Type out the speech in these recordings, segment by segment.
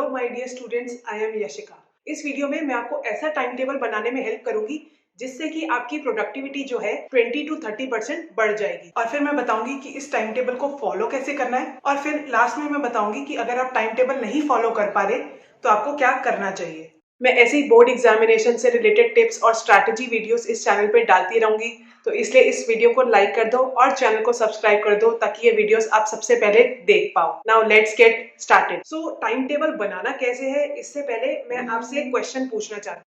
Hello my dear students, I am Yashika. इस video में मैं आपको ऐसा टाइम टेबल बनाने में हेल्प करूंगी जिससे कि आपकी प्रोडक्टिविटी जो है 20 to 30% बढ़ जाएगी। और फिर मैं बताऊंगी कि इस टाइम टेबल को फॉलो कैसे करना है। और फिर लास्ट में मैं बताऊंगी कि अगर आप टाइम टेबल नहीं फॉलो कर पा रहे तो आपको क्या करना चाहिए। मैं ऐसे ही बोर्ड एग्जामिनेशन से रिलेटेड टिप्स और स्ट्रैटेजी वीडियोस इस चैनल पे डालती रहूंगी, तो इसलिए इस वीडियो को लाइक कर दो और चैनल को सब्सक्राइब कर दो ताकि ये वीडियोस आप सबसे पहले देख पाओ। Now let's get started. So time table बनाना कैसे है, इससे पहले मैं आपसे एक क्वेश्चन पूछना चाहती हूँ।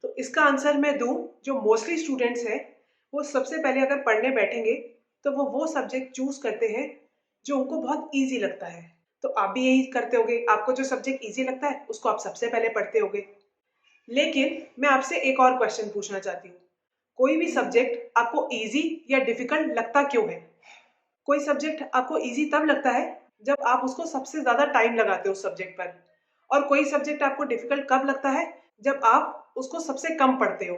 तो इसका आंसर मैं दूं, जो मोस्टली स्टूडेंट्स हैं वो सबसे पहले अगर पढ़ने बैठेंगे तो वो सब्जेक्ट चूज करते हैं जो उनको बहुत इजी लगता है। तो आप भी यही करते होगे, आपको जो सब्जेक्ट इजी लगता है उसको आप सबसे पहले पढ़ते होगे। लेकिन मैं आपसे एक और क्वेश्चन पूछना चाहती हूँ। कोई भी सब्जेक्ट आपको इजी या डिफिकल्ट लगता क्यों है? कोई सब्जेक्ट आपको इजी तब लगता है जब आप उसको सबसे ज्यादा टाइम लगाते हो उस सब्जेक्ट पर, और कोई सब्जेक्ट आपको डिफिकल्ट कब लगता है जब आप उसको सबसे कम पढ़ते हो।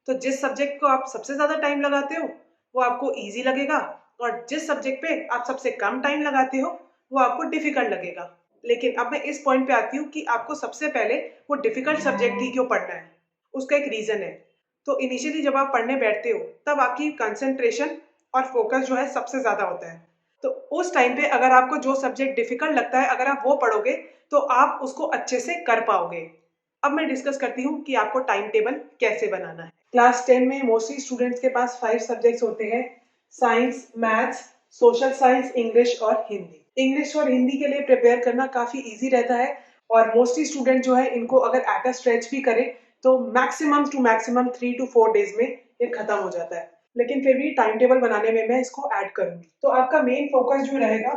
तो जिस सब्जेक्ट को आप सबसे ज्यादा टाइम लगाते हो वो आपको इजी लगेगा, और जिस सब्जेक्ट पे आप सबसे कम टाइम लगाते हो वो आपको डिफिकल्ट लगेगा। लेकिन अब मैं इस पॉइंट पे आती हूँ कि आपको सबसे पहले वो डिफिकल्ट सब्जेक्ट ही क्यों पढ़ना है। उसका एक रीजन है। तो इनिशियली जब आप पढ़ने बैठते हो तब आपकी कंसंट्रेशन और फोकस जो है सबसे ज्यादा होता है। तो उस टाइम पे अगर आपको जो सब्जेक्ट डिफिकल्ट लगता है अगर आप वो पढ़ोगे तो आप उसको अच्छे से कर पाओगे। अब मैं डिस्कस करती हूँ कि आपको टाइम टेबल कैसे बनाना है। क्लास 10 में मोस्टली स्टूडेंट्स के पास 5 सब्जेक्ट्स होते हैं: science, maths, social science, English और हिंदी। इंग्लिश और हिंदी के लिए प्रिपेयर करना काफी इजी रहता है, और मोस्टली स्टूडेंट जो है इनको अगर एट अ स्ट्रेच भी करें तो maximum to maximum 3 to 4 days में ये खत्म हो जाता है। लेकिन फिर भी टाइम टेबल बनाने में मैं इसको ऐड करूंगी। तो आपका मेन फोकस जो रहेगा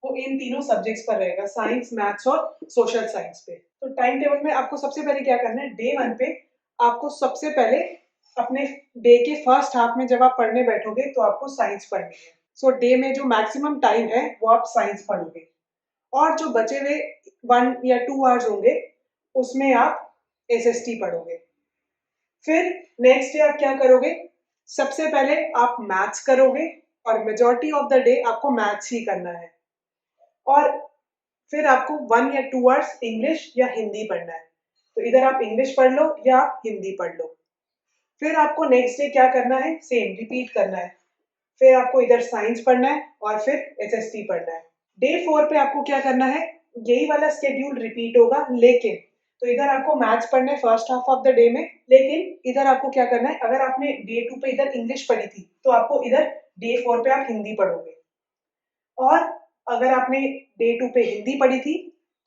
वो इन तीनों सब्जेक्ट्स पर रहेगा, साइंस, मैथ्स और सोशल साइंस पे। तो टाइम टेबल में आपको सबसे पहले क्या करना है, डे 1 पे आपको सबसे पहले अपने डे के फर्स्ट हाफ में जब आप पढ़ने बैठोगे तो आपको साइंस पढ़नी है। सो डे में जो मैक्सिमम टाइम है वो आप साइंस पढ़ोगे, और जो बचे हुए 1 या 2 आवर्स होंगे उसमें आप एसएसटी पढ़ोगे। फिर नेक्स्ट डे आप क्या करोगे, सबसे पहले आप मैथ्स करोगे, और मेजॉरिटी ऑफ द डे आपको मैथ्स ही करना है। और फिर आपको 1 या 2 आवर्स इंग्लिश या हिंदी पढ़ना है। तो इधर आप इंग्लिश पढ़ लो या आप हिंदी पढ़ लो। फिर आपको नेक्स्ट डे क्या करना है, सेम रिपीट करना है। फिर आपको इधर साइंस पढ़ना है और फिर एसएसटी पढ़ना है। डे 4 पे आपको क्या करना है, यही वाला स्केड्यूल रिपीट होगा, लेकिन तो इधर आपको मैथ्स पढ़ना है first half of the day में, लेकिन इधर आपको क्या करना है, अगर आपने डे 2 पे इधर इंग्लिश पढ़ी थी तो आपको इधर डे 4 पे आप हिंदी पढ़ोगे। और अगर आपने डे 2 पे हिंदी पढ़ी थी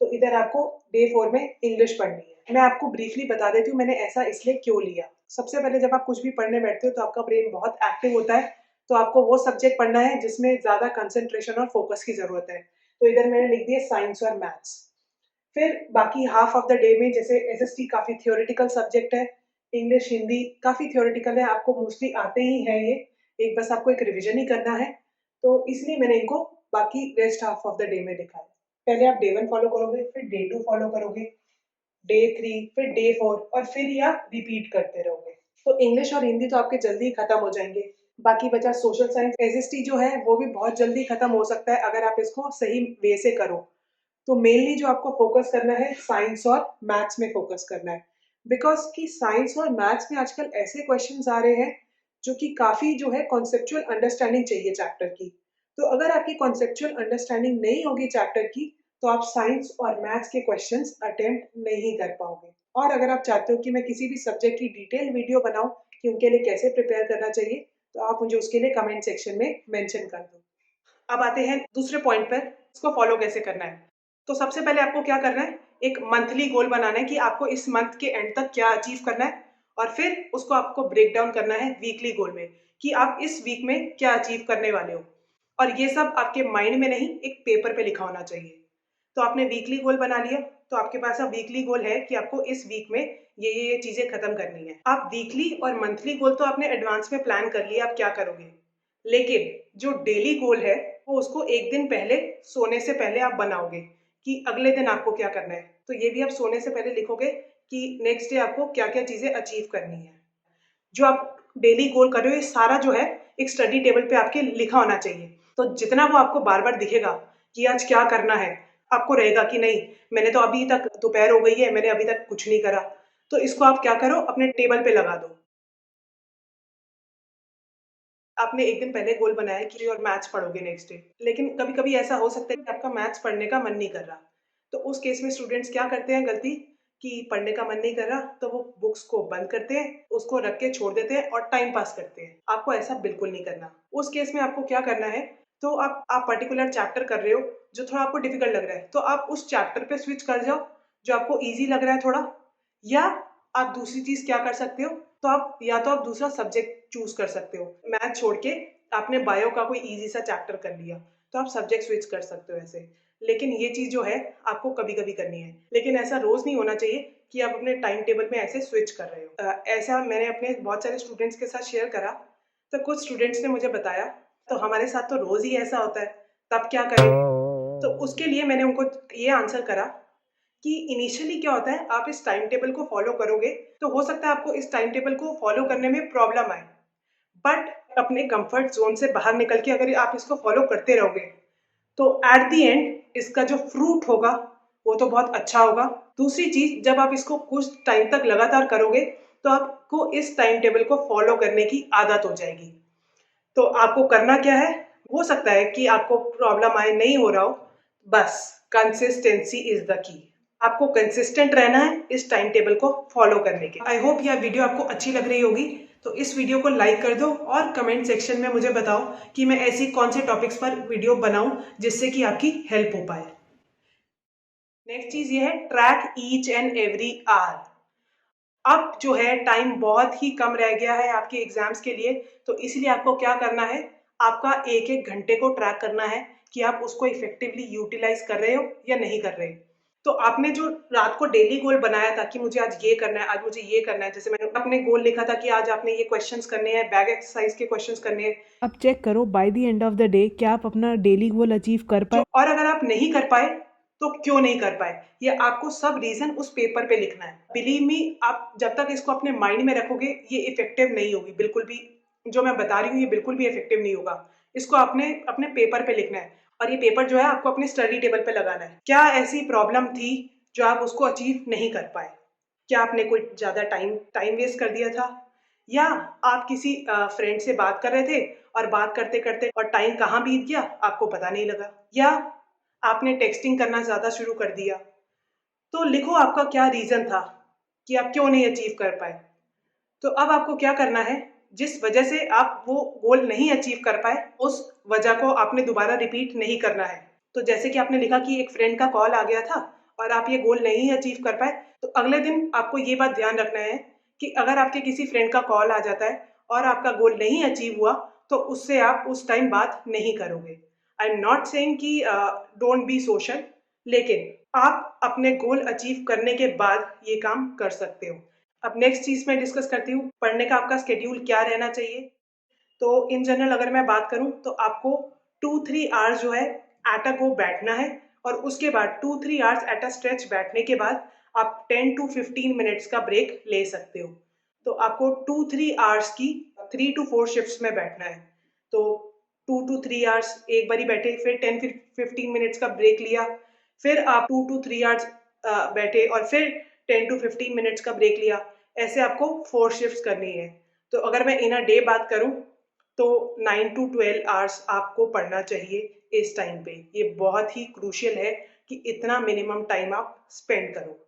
तो इधर आपको डे 4 में इंग्लिश पढ़नी है। मैं आपको ब्रीफली बता देती हूँ मैंने ऐसा इसलिए क्यों लिया। सबसे पहले जब आप कुछ भी पढ़ने बैठते हो तो आपका ब्रेन बहुत एक्टिव होता है, तो आपको वो सब्जेक्ट पढ़ना है जिसमें ज्यादा कंसंट्रेशन और फोकस की जरूरत है। तो इधर मैंने लिख दिया साइंस और मैथ्स। फिर बाकी हाफ ऑफ द डे में जैसे एसएसटी काफी थ्योरेटिकल सब्जेक्ट है, इंग्लिश हिंदी काफी थ्योरेटिकल है, आपको मोस्टली आते ही है ये, एक बस आपको एक रिवीजन ही करना है। तो इसलिए मैंने इनको बाकी rest half of the day में लिखा है। पहले आप डे 1 फॉलो करोगे, फिर डे 2 फॉलो करोगे, डे 3, फिर डे 4, और फिर ये आप रिपीट करते रहोगे। तो इंग्लिश और हिंदी तो आपके जल्दी खत्म हो जाएंगे। बाकी बचा सोशल साइंस, एसएसटी जो है वो भी बहुत जल्दी खत्म हो सकता है अगर आप इसको सही वे से करो। तो मेनली जो आपको फोकस करना है साइंस और मैथ्स में फोकस करना है, बिकॉज कि साइंस और मैथ्स में आजकल ऐसे क्वेश्चंस आ रहे हैं जो कि काफी जो है कॉन्सेप्चुअल अंडरस्टैंडिंग चाहिए चैप्टर की। तो अगर आपकी कॉन्सेप्चुअल अंडरस्टैंडिंग नहीं होगी चैप्टर की तो आप साइंस और मैथ्स के क्वेश्चंस अटेम्प्ट नहीं कर पाओगे। और अगर आप चाहते हो कि मैं किसी भी सब्जेक्ट की डिटेल वीडियो बनाऊं कि उनके लिए कैसे प्रिपेयर करना चाहिए, तो आप मुझे उसके लिए कमेंट सेक्शन में मेंशन कर दो। अब आते हैं दूसरे पॉइंट पर, इसको फॉलो कैसे करना है। तो सबसे पहले आपको क्या करना है, एक मंथली गोल बनाना है कि आपको इस मंथ के एंड तक क्या अचीव करना है, और फिर उसको आपको ब्रेक डाउन करना है वीकली गोल में कि आप इस वीक में क्या अचीव करने वाले हो। और ये सब आपके माइंड में नहीं, एक पेपर पे लिखा होना चाहिए। तो आपने वीकली गोल बना लिया, तो आपके पास अब वीकली गोल है कि आपको इस वीक में ये चीजें खत्म करनी है। आप वीकली और मंथली गोल तो आपने एडवांस में प्लान कर लिया आप क्या करोगे, लेकिन जो डेली गोल है वो उसको एक दिन पहले, सोने से पहले आप बनाओगे कि अगले दिन आपको क्या करना है। तो ये भी आप सोने से पहले लिखोगे कि नेक्स्ट डे आपको क्या क्या चीजें अचीव करनी है। जो आप डेली गोल कर रहे हो ये सारा जो है एक स्टडी टेबल पे आपके लिखा होना चाहिए। तो जितना वो आपको बार बार दिखेगा कि आज क्या करना है, आपको रहेगा कि नहीं मैंने तो अभी तक दोपहर हो गई है, मैंने अभी तक कुछ नहीं करा। तो इसको आप क्या करो, अपने टेबल पे लगा दो। आपने एक दिन पहले गोल बनाया है कि और मैथ्स पढ़ोगे नेक्स्ट डे, लेकिन कभी-कभी ऐसा हो सकता है कि आपका मैथ्स पढ़ने का मन नहीं कर रहा। तो उस केस में स्टूडेंट्स क्या करते हैं गलती, कि पढ़ने का मन नहीं कर रहा तो वो बुक्स को बंद करते हैं, उसको रख के छोड़ देते हैं और टाइम पास करते हैं। आपको ऐसा बिल्कुल नहीं करना। उस केस में आपको क्या करना है, तो आप पर्टिकुलर चैप्टर कर रहे हो जो थोड़ा आपको डिफिकल्ट लग रहा है, तो आप उस चैप्टर पे स्विच कर जाओ जो आपको ईज़ी लग रहा है थोड़ा। या आप दूसरी चीज़ क्या कर सकते हो, तो आप दूसरा सब्जेक्ट चूज़ कर सकते हो। मैथ छोड़ के आपने बायो का कोई ईज़ी सा चैप्टर कर लिया, तो आप सब्जेक्ट स्विच कर सकते हो ऐसे। लेकिन ये चीज़ जो है आपको कभी-कभी करनी है। लेकिन ऐसा रोज़ नहीं होना चाहिए कि आप अपने टाइम टेबल में ऐसे स्विच कर रहे हो। ऐसा मैंने अपने बहुत सारे स्टूडेंट्स के साथ शेयर करा, तो कुछ स्टूडेंट्स ने मुझे बताया, तो हमारे साथ तो रोज़ ही ऐसा होता है, तब क्या करें? तो उसके लिए मैंने उनको ये आंसर करा कि इनिशियली क्या होता है, आप इस टाइम टेबल को फॉलो करोगे, तो हो सकता है आपको इस टाइम टेबल को फॉलो करने में प्रॉब्लम आए। बट अपने कंफर्ट ज़ोन से बाहर निकल के अगर आप इसको फॉलो करते रहोगे, तो एट द एंड इसका जो फ्रूट होगा, वो तो बहुत अच्छा होगा। दूसरी चीज़, जब आप इसको कुछ टाइम तक लगातार करोगे, तो आपको इस टाइम टेबल को फॉलो करने की आदत हो जाएगी। तो आपको करना क्या है, हो सकता है कि आपको प्रॉब्लम आए, नहीं हो रहा हो, बस कंसिस्टेंसी इज द की। आपको कंसिस्टेंट रहना है इस टाइम टेबल को फॉलो करने के। आई होप यह वीडियो आपको अच्छी लग रही होगी, तो इस वीडियो को लाइक कर दो और कमेंट सेक्शन में मुझे बताओ कि मैं ऐसी कौन से टॉपिक्स पर वीडियो बनाऊं जिससे कि आपकी हेल्प हो पाए। नेक्स्ट चीज ये है, track each and every hour. अब जो है टाइम बहुत ही कम रह गया है आपके एग्जाम्स के लिए, तो इसलिए आपको क्या करना है, आपका एक एक घंटे को ट्रैक करना है कि आप उसको इफेक्टिवली यूटिलाइज कर रहे हो या नहीं कर रहे। तो आपने जो रात को डेली गोल बनाया था कि मुझे आज ये करना है, आज मुझे ये करना है, जैसे मैंने अपने गोल लिखा था कि आज आपने ये क्वेश्चंस करने हैं, बैग एक्सरसाइज के क्वेश्चंस करने हैं। अब चेक करो by the end of the day क्या आप अपना डेली गोल अचीव कर जो पाए। और अगर आप नहीं कर पाए, तो क्यों नहीं कर पाए, ये आपको सब रीजन उस पेपर पे लिखना है। बिलीव मी, आप जब तक इसको अपने माइंड में रखोगे, ये इफेक्टिव नहीं होगी बिल्कुल भी। जो मैं बता रही हूँ ये बिल्कुल भी इफेक्टिव नहीं होगा। इसको आपने अपने पेपर पे लिखना है, और ये पेपर जो है आपको अपने स्टडी टेबल पे लगाना है। क्या ऐसी प्रॉब्लम थी जो आप उसको अचीव नहीं कर पाए? क्या आपने कोई ज्यादा टाइम टाइम वेस्ट कर दिया था, या आप किसी फ्रेंड से बात कर रहे थे और बात करते करते और टाइम कहाँ बीत गया आपको पता नहीं लगा, या आपने टेक्सटिंग करना ज्यादा शुरू कर दिया। तो लिखो आपका क्या रीजन था कि आप क्यों नहीं अचीव कर पाए। तो अब आपको क्या करना है, जिस वजह से आप वो गोल नहीं अचीव कर पाए, उस वजह को आपने दोबारा रिपीट नहीं करना है। तो जैसे कि आपने लिखा कि एक फ्रेंड का कॉल आ गया था और आप ये गोल नहीं अचीव कर पाए, तो अगले दिन आपको ये बात ध्यान रखना है कि अगर आपके किसी फ्रेंड का कॉल आ जाता है और आपका गोल नहीं अचीव हुआ, तो उससे आप उस टाइम बात नहीं करोगे। आई एम नॉट सेइंग कि डोंट बी सोशल, लेकिन आप अपने गोल अचीव करने के बाद ये काम कर सकते हो। अब नेक्स्ट चीज मैं डिस्कस करती हूँ, पढ़ने का आपका स्केड्यूल क्या रहना चाहिए। तो इन जनरल अगर मैं बात करूँ, तो आपको 2-3 आवर्स जो है एट अ गो बैठना है, और उसके बाद 2-3 आवर्स एट अ स्ट्रेच बैठने के बाद आप 10 to 15 मिनट्स का ब्रेक ले सकते हो। तो आपको 2-3 आवर्स की 3 to 4 शिफ्ट्स में बैठना है। तो 2 to 3 आवर्स एक बारी बैठे, फिर 10-15 मिनट्स का ब्रेक लिया, फिर आप 2 to 3 आवर्स बैठे और फिर 10 to 15 मिनट्स का ब्रेक लिया। ऐसे आपको 4 शिफ्ट्स करनी है। तो अगर मैं इन अ डे बात करूं, तो 9 to 12 आवर्स आपको पढ़ना चाहिए इस टाइम पे। ये बहुत ही क्रूशियल है कि इतना मिनिमम टाइम आप स्पेंड करो।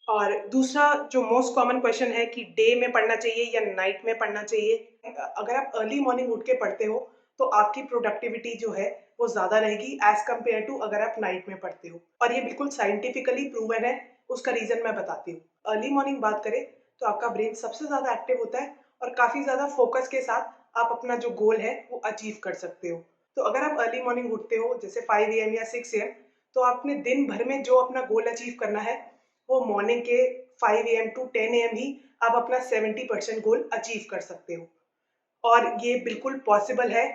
और दूसरा जो मोस्ट कॉमन क्वेश्चन है कि डे में पढ़ना चाहिए या नाइट में पढ़ना चाहिए। अगर आप अर्ली मॉर्निंग उठ के पढ़ते हो, तो आपकी प्रोडक्टिविटी जो है वो ज़्यादा रहेगी एज कम्पेयर टू अगर आप नाइट में पढ़ते हो, और ये बिल्कुल साइंटिफिकली प्रूवन है। उसका रीज़न मैं बताती हूँ। अर्ली मॉर्निंग बात करें, तो आपका ब्रेन सबसे ज़्यादा एक्टिव होता है और काफ़ी ज़्यादा फोकस के साथ आप अपना जो गोल है वो अचीव कर सकते हो। तो अगर आप अर्ली मॉर्निंग उठते हो जैसे 5 AM या 6 AM, तो आपने दिन भर में जो अपना गोल अचीव करना है, वो मॉर्निंग के 5 AM to 10 AM ही आप अपना 70% गोल अचीव कर सकते हो। और ये बिल्कुल पॉसिबल है।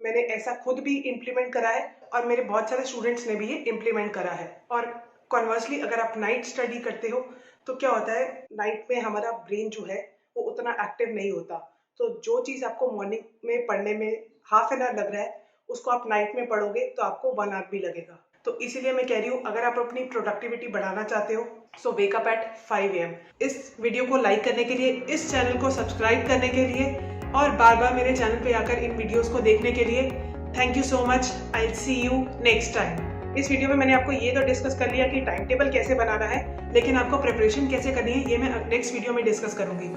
मैंने ऐसा खुद भी इम्प्लीमेंट करा है, और मेरे बहुत सारे स्टूडेंट्स ने भी ये इम्प्लीमेंट करा है। और कॉन्वर्सली अगर आप नाइट स्टडी करते हो, तो क्या होता है, नाइट में हमारा ब्रेन जो है वो उतना एक्टिव नहीं होता। तो जो चीज़ आपको मॉर्निंग में पढ़ने में हाफ एन आवर लग रहा है, उसको आप नाइट में पढ़ोगे तो आपको 1 आवर भी लगेगा। तो इसीलिए मैं कह रही हूँ, अगर आप अपनी प्रोडक्टिविटी बढ़ाना चाहते हो सो वेक अप एट 5 AM। इस वीडियो को लाइक करने के लिए, इस चैनल को सब्सक्राइब करने के लिए और बार बार मेरे चैनल पे आकर इन वीडियोस को देखने के लिए thank you so much. I will see you next time. इस वीडियो में मैंने आपको ये तो डिस्कस कर लिया कि टाइम टेबल कैसे बनाना है, लेकिन आपको प्रिपरेशन कैसे करनी है ये मैं नेक्स्ट वीडियो में डिस्कस करूंगी।